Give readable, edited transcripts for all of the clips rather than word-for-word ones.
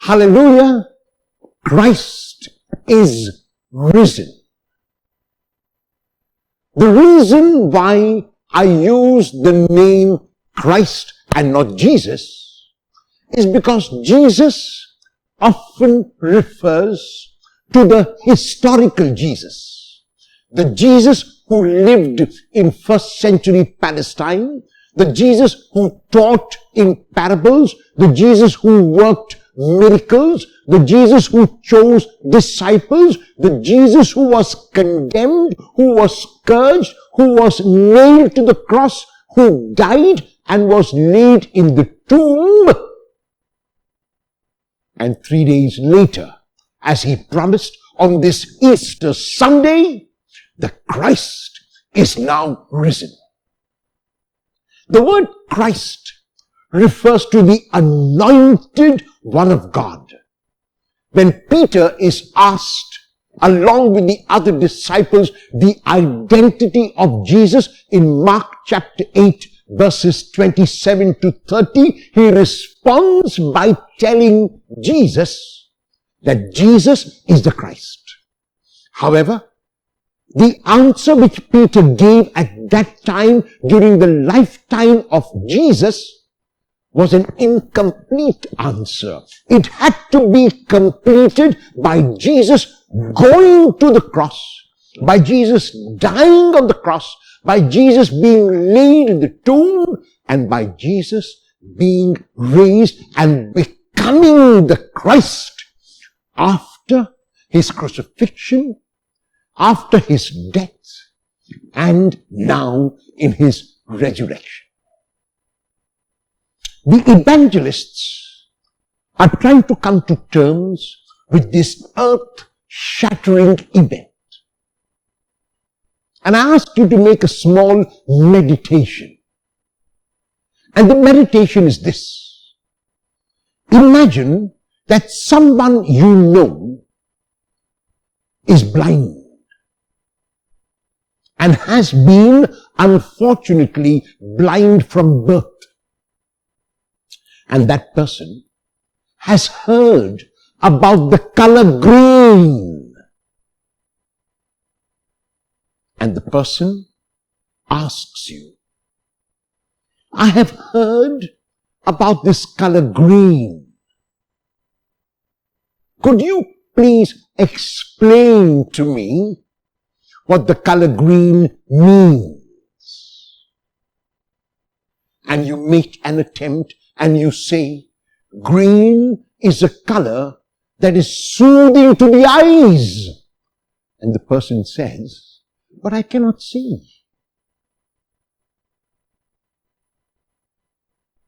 Hallelujah! Christ is risen. The reason why I use the name Christ and not Jesus is because Jesus often refers to the historical Jesus. The Jesus who lived in first century Palestine, the Jesus who taught in parables, the Jesus who worked miracles, the Jesus who chose disciples, the Jesus who was condemned, who was scourged, who was nailed to the cross, who died and was laid in the tomb. And 3 days later, as he promised on this Easter Sunday, the Christ is now risen. The word Christ refers to the anointed one of God. When Peter is asked, along with the other disciples, the identity of Jesus in Mark chapter 8, verses 27 to 30, he responds by telling Jesus that Jesus is the Christ. However, the answer which Peter gave at that time during the lifetime of Jesus was an incomplete answer. It had to be completed by Jesus going to the cross, by Jesus dying on the cross, by Jesus being laid in the tomb, and by Jesus being raised and becoming the Christ after his crucifixion, after his death, and now in his resurrection. The evangelists are trying to come to terms with this earth-shattering event. And I ask you to make a small meditation. And the meditation is this. Imagine that someone you know is blind and has been, unfortunately, blind from birth. And that person has heard about the color green. And the person asks you, I have heard about this color green. Could you please explain to me what the color green means? And you make an attempt and you say, green is a color that is soothing to the eyes. And the person says, but I cannot see.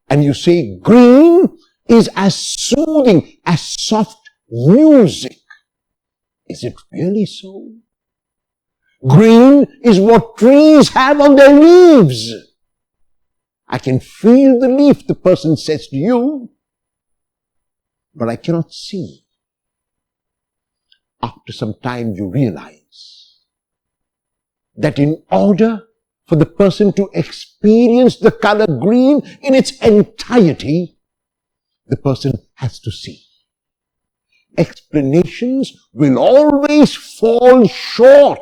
And you say, green is as soothing as soft music. Is it really so? Green is what trees have on their leaves. I can feel the leaf, the person says to you, but I cannot see. After some time you realize that in order for the person to experience the color green in its entirety, the person has to see. Explanations will always fall short.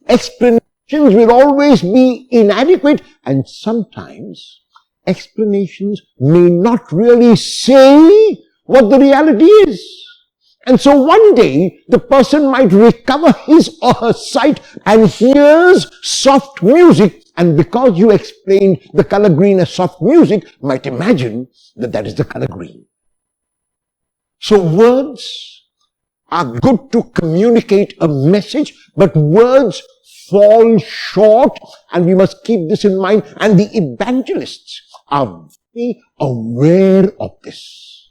Explanations will always be inadequate, and sometimes explanations may not really say what the reality is. And so one day the person might recover his or her sight and hears soft music, and because you explained the color green as soft music, might imagine that that is the color green. So words are good to communicate a message, but words fall short, and we must keep this in mind, and the evangelists are very aware of this.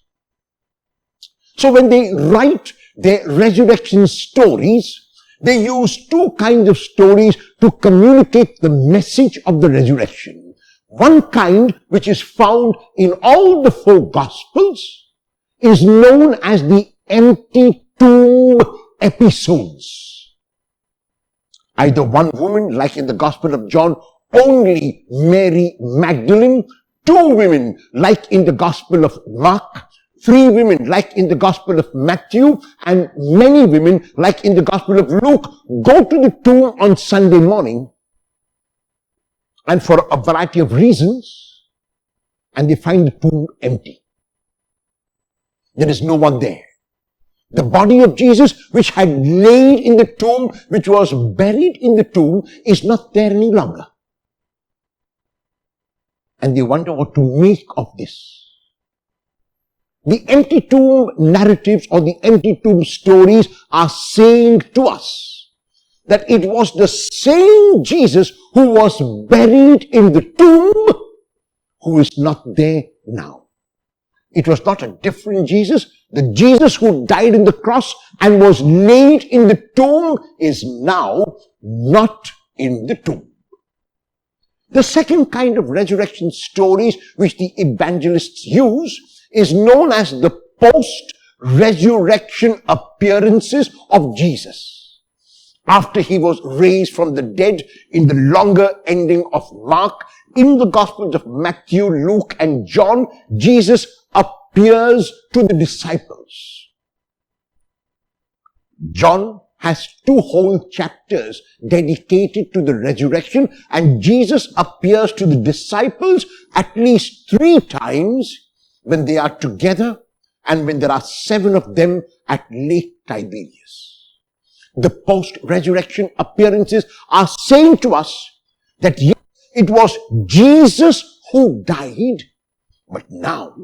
So when they write their resurrection stories, they use two kinds of stories to communicate the message of the resurrection. One kind, which is found in all the four Gospels, is known as the empty tomb episodes. Either one woman, like in the Gospel of John, only Mary Magdalene, two women, like in the Gospel of Mark, 3 women, like in the Gospel of Matthew, and many women, like in the Gospel of Luke, go to the tomb on Sunday morning, and for a variety of reasons, and they find the tomb empty. There is no one there. The body of Jesus, which had laid in the tomb, which was buried in the tomb, is not there any longer. And they wonder what to make of this. The empty tomb narratives or the empty tomb stories are saying to us that it was the same Jesus who was buried in the tomb who is not there now. It was not a different Jesus. The Jesus who died on the cross and was laid in the tomb is now not in the tomb. The second kind of resurrection stories which the evangelists use is known as the post-resurrection appearances of Jesus. After he was raised from the dead in the longer ending of Mark, in the Gospels of Matthew, Luke, and John, Jesus appears to the disciples. John has 2 whole chapters dedicated to the resurrection, and Jesus appears to the disciples at least 3 times when they are together and when there are 7 of them at Lake Tiberias. The post-resurrection appearances are saying to us that yes, it was Jesus who died, but now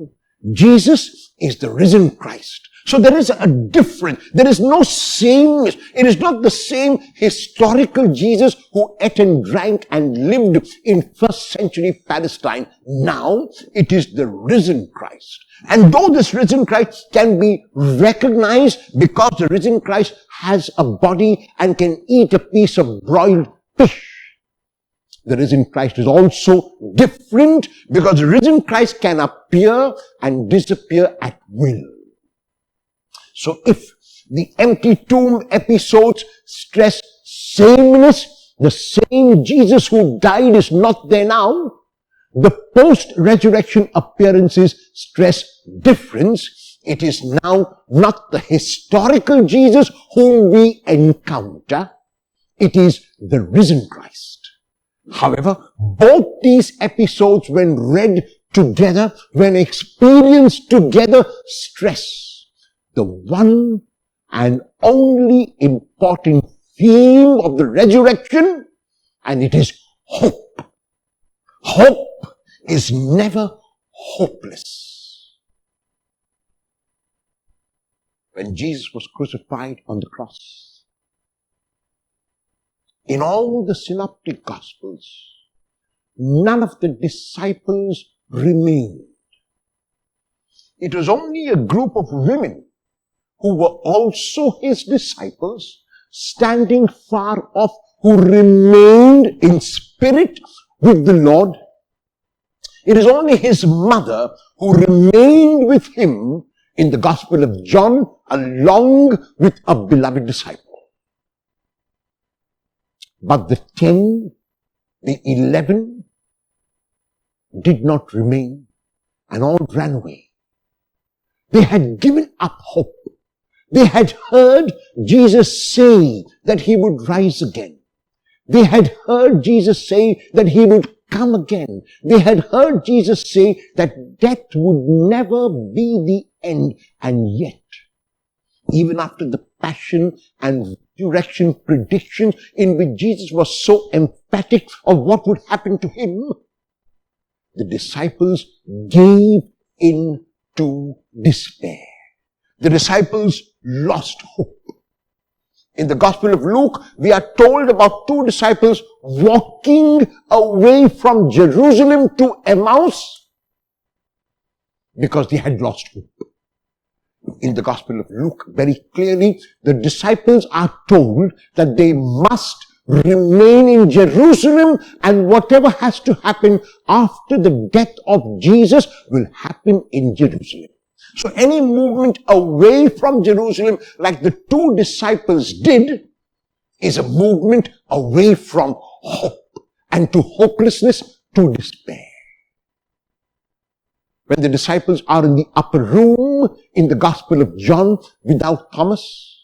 Jesus is the risen Christ. So there is a difference. There is no sameness. It is not the same historical Jesus who ate and drank and lived in first century Palestine. Now it is the risen Christ. And though this risen Christ can be recognized because the risen Christ has a body and can eat a piece of broiled fish, the risen Christ is also different because the risen Christ can appear and disappear at will. So if the empty tomb episodes stress sameness, the same Jesus who died is not there now. The post-resurrection appearances stress difference. It is now not the historical Jesus whom we encounter. It is the risen Christ. However, both these episodes, when read together, when experienced together, stress the one and only important theme of the resurrection, and it is hope. Hope is never hopeless. When Jesus was crucified on the cross, in all the synoptic gospels, none of the disciples remained. It was only a group of women who were also his disciples, standing far off, who remained in spirit with the Lord. It is only his mother who remained with him in the Gospel of John, along with a beloved disciple. But the 10, the 11 did not remain and all ran away. They had given up hope. They had heard Jesus say that he would rise again. They had heard Jesus say that he would come again. They had heard Jesus say that death would never be the end. And yet, even after the passion and resurrection predictions in which Jesus was so emphatic of what would happen to him, the disciples gave in to despair. The disciples lost hope. In the Gospel of Luke, we are told about 2 disciples walking away from Jerusalem to Emmaus because they had lost hope. In the Gospel of Luke, very clearly, the disciples are told that they must remain in Jerusalem, and whatever has to happen after the death of Jesus will happen in Jerusalem. So any movement away from Jerusalem, like the 2 disciples did, is a movement away from hope, and to hopelessness, to despair. When the disciples are in the upper room tomb in the Gospel of John without Thomas.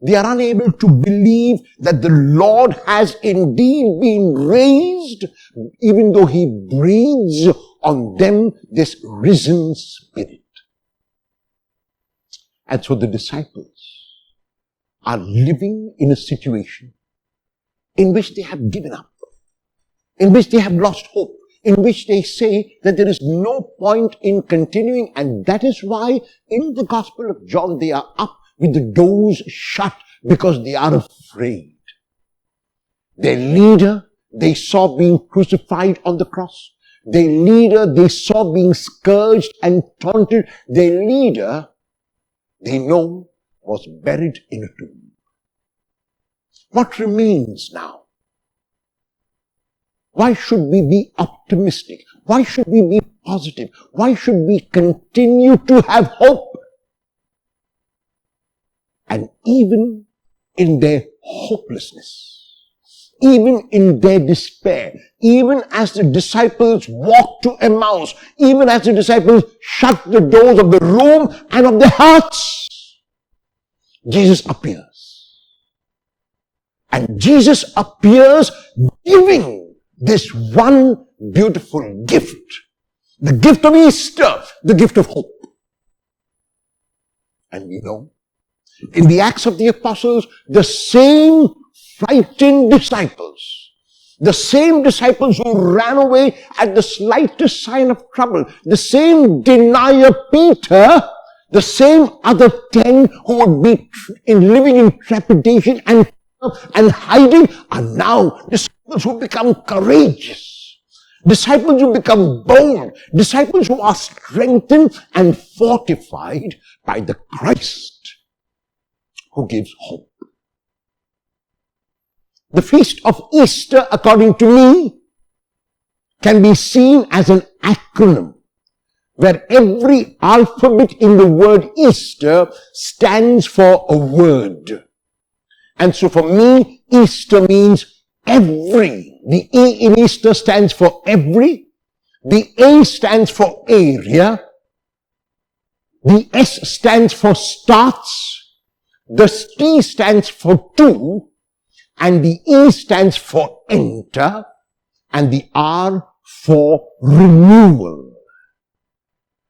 They are unable to believe that the Lord has indeed been raised, even though he breathes on them this risen spirit. And so the disciples are living in a situation in which they have given up, in which they have lost hope, in which they say that there is no point in continuing, and that is why in the Gospel of John they are up with the doors shut because they are afraid. Their leader they saw being crucified on the cross. Their leader they saw being scourged and taunted. Their leader they know was buried in a tomb. What remains now? Why should we be optimistic? Why should we be positive? Why should we continue to have hope? And even in their hopelessness, even in their despair, even as the disciples walked to Emmaus, even as the disciples shut the doors of the room and of their hearts, Jesus appears. And Jesus appears giving this one beautiful gift. The gift of Easter, the gift of hope. And we know, in the Acts of the Apostles, the same frightened disciples, the same disciples who ran away at the slightest sign of trouble, the same denier Peter, the same other 10 who would be living in trepidation and hiding, are now disciples who become courageous, disciples who become bold, disciples who are strengthened and fortified by the Christ who gives hope. The feast of Easter, according to me, can be seen as an acronym where every alphabet in the word Easter stands for a word. And so for me, Easter means every. The E in Easter stands for every. The A stands for area. The S stands for starts. The T stands for to. And the E stands for enter. And the R for renewal.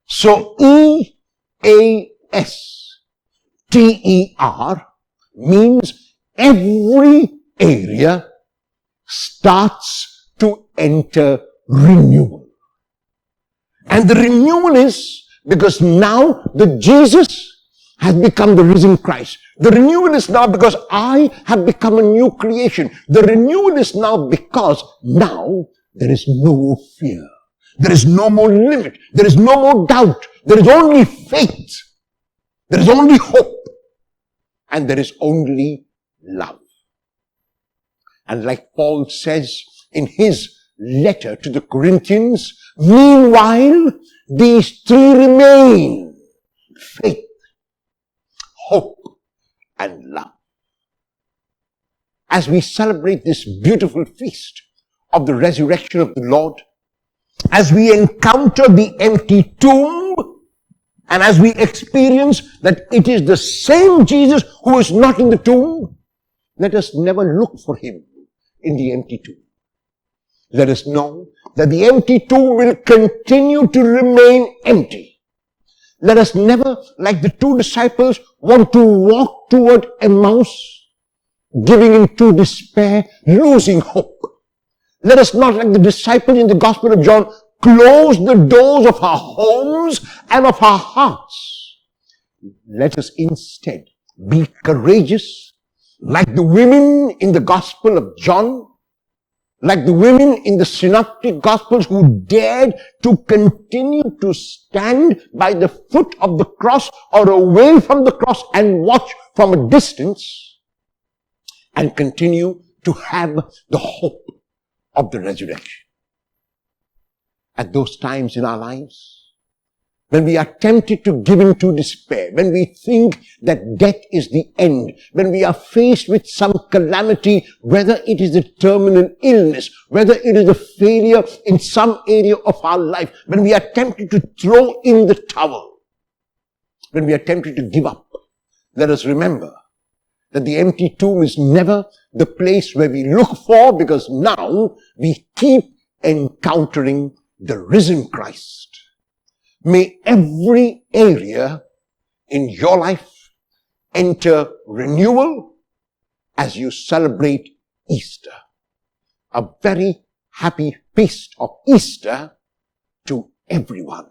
So E-A-S-T-E-R means every area starts to enter renewal. And the renewal is because now the Jesus has become the risen Christ. The renewal is now because I have become a new creation. The renewal is now because now there is no more fear. There is no more limit. There is no more doubt. There is only faith. There is only hope. And there is only love. And like Paul says in his letter to the Corinthians, meanwhile, these three remain: faith, hope, and love. As we celebrate this beautiful feast of the resurrection of the Lord, as we encounter the empty tomb, and as we experience that it is the same Jesus who is not in the tomb, let us never look for him in the empty tomb. Let us know that the empty tomb will continue to remain empty. Let us never, like the two disciples, want to walk toward Emmaus, giving into despair, losing hope. Let us not, like the disciples in the Gospel of John, close the doors of our homes and of our hearts. Let us instead be courageous, like the women in the Gospel of John, like the women in the Synoptic Gospels who dared to continue to stand by the foot of the cross or away from the cross and watch from a distance and continue to have the hope of the resurrection. At those times in our lives, when we are tempted to give in to despair, when we think that death is the end, when we are faced with some calamity, whether it is a terminal illness, whether it is a failure in some area of our life, when we are tempted to throw in the towel, when we are tempted to give up, let us remember that the empty tomb is never the place where we look for, because now we keep encountering the risen Christ. May every area in your life enter renewal as you celebrate Easter. A very happy feast of Easter to everyone.